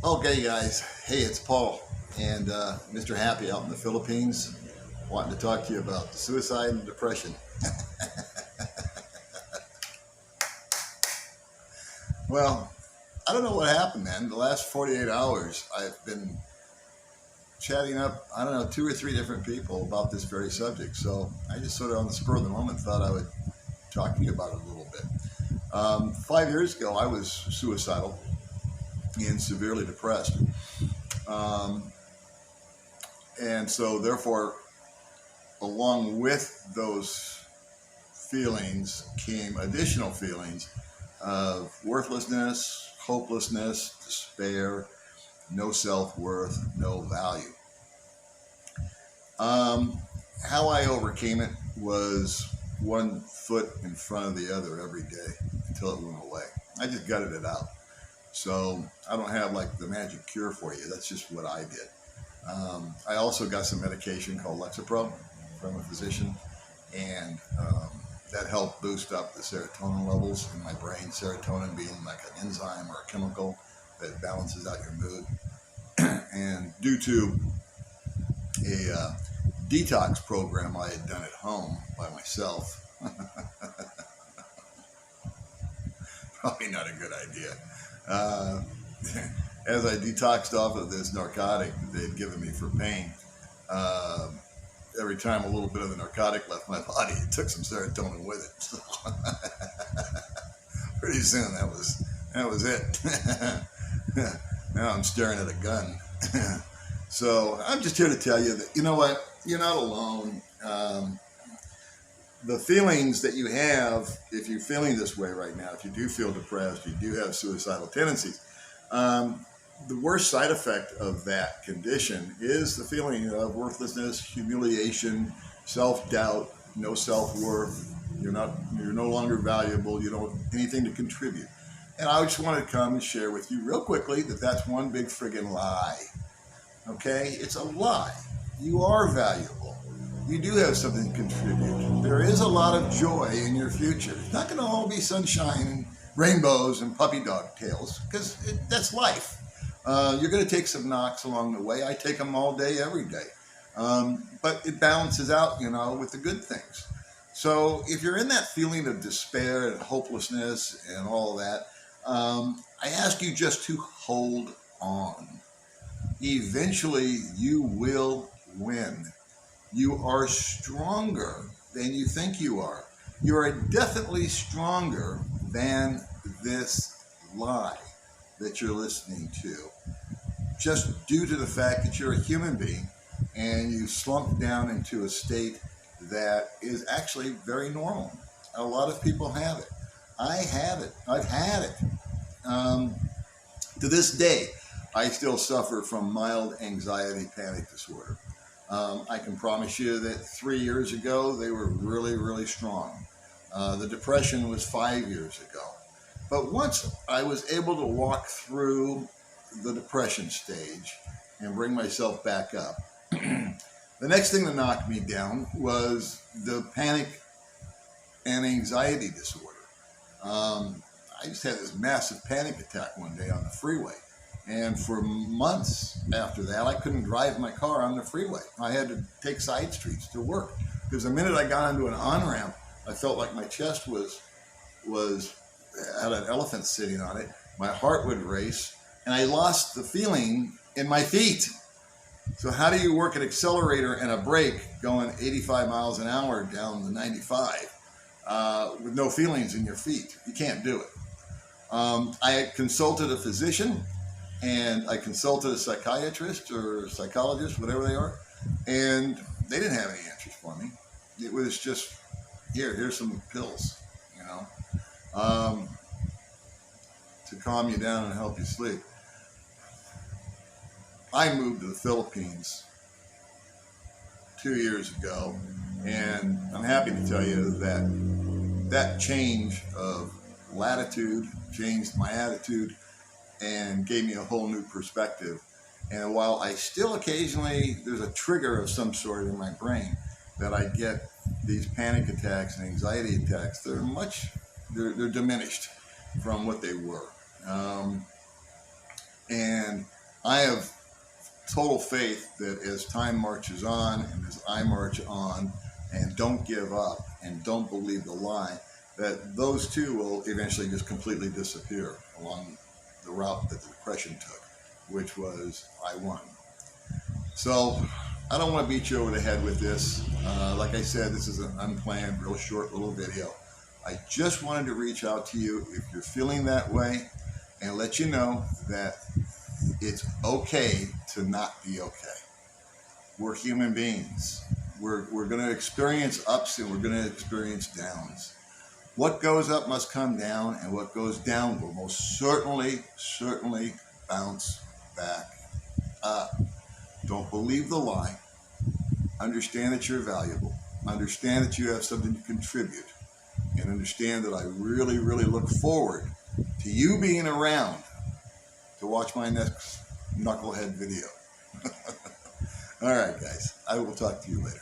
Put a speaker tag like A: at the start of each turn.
A: Okay, guys. Hey, it's Paul and Mr. Happy out in the Philippines, wanting to talk to you about suicide and depression. Well, I don't know what happened, man. The last 48 hours, I've been chatting up, I don't know, two or three different people about this very subject. So I just sort of on the spur of the moment thought I would talk to you about it a little bit. 5 years ago, I was suicidal and severely depressed. Um, and so, therefore, along with those feelings came additional feelings of worthlessness, hopelessness, despair, no self-worth, no value. Um, how I overcame it was one foot in front of the other every day until it went away. I just gutted it out. So I don't have like the magic cure for you. That's just what I did. I also got some medication called Lexapro from a physician, and that helped boost up the serotonin levels in my brain. Serotonin being like an enzyme or a chemical that balances out your mood. And due to a detox program I had done at home by myself, probably not a good idea. Uh, as I detoxed off of this narcotic that they'd given me for pain, uh, every time a little bit of the narcotic left my body, it took some serotonin with it. So pretty soon that was it. Now I'm staring at a gun. So I'm just here to tell you that, you know what, you're not alone. The feelings that you have, if you're feeling this way right now, if you do feel depressed, you do have suicidal tendencies, the worst side effect of that condition is the feeling of worthlessness, humiliation, self-doubt, no self-worth. You're no longer valuable. You don't have anything to contribute. And I just want to come and share with you real quickly that that's one big friggin' lie. Okay? It's a lie. You are valuable. You do have something to contribute. There is a lot of joy in your future. It's not going to all be sunshine and rainbows and puppy dog tails, because that's life. You're going to take some knocks along the way. I take them all day, every day. But it balances out, with the good things. So if you're in that feeling of despair and hopelessness and all that, I ask you just to hold on. Eventually, you will win. You are stronger than you think you are. You are definitely stronger than this lie that you're listening to. Just due to the fact that you're a human being and you slump down into a state that is actually very normal. A lot of people have it. I have it. I've had it. To this day, I still suffer from mild anxiety panic disorder. I can promise you that 3 years ago, they were really, really strong. The depression was 5 years ago. But once I was able to walk through the depression stage and bring myself back up, the next thing that knocked me down was the panic and anxiety disorder. I just had this massive panic attack one day on the freeway. And for months after that, I couldn't drive my car on the freeway. I had to take side streets to work. Because the minute I got onto an on-ramp, I felt like my chest was had an elephant sitting on it. My heart would race, and I lost the feeling in my feet. So how do you work an accelerator and a brake going 85 miles an hour down the 95 with no feelings in your feet? You can't do it. I had consulted a physician, and I consulted a psychiatrist or psychologist, whatever they are, and they didn't have any answers for me. It was just, here's some pills, to calm you down and help you sleep. I moved to the Philippines 2 years ago, and I'm happy to tell you that that change of latitude changed my attitude and gave me a whole new perspective. And while I still occasionally, there's a trigger of some sort in my brain that I get these panic attacks and anxiety attacks, they're diminished from what they were. And I have total faith that as time marches on and as I march on and don't give up and don't believe the lie, that those two will eventually just completely disappear along the route that the Depression took, which was I won. So I don't want to beat you over the head with this. Like I said, this is an unplanned, real short little video. I just wanted to reach out to you if you're feeling that way and let you know that it's okay to not be okay. We're human beings. We're going to experience ups and we're going to experience downs. What goes up must come down, and what goes down will most certainly bounce back up. Don't believe the lie. Understand that you're valuable. Understand that you have something to contribute. And understand that I really look forward to you being around to watch my next knucklehead video. All right, guys. I will talk to you later.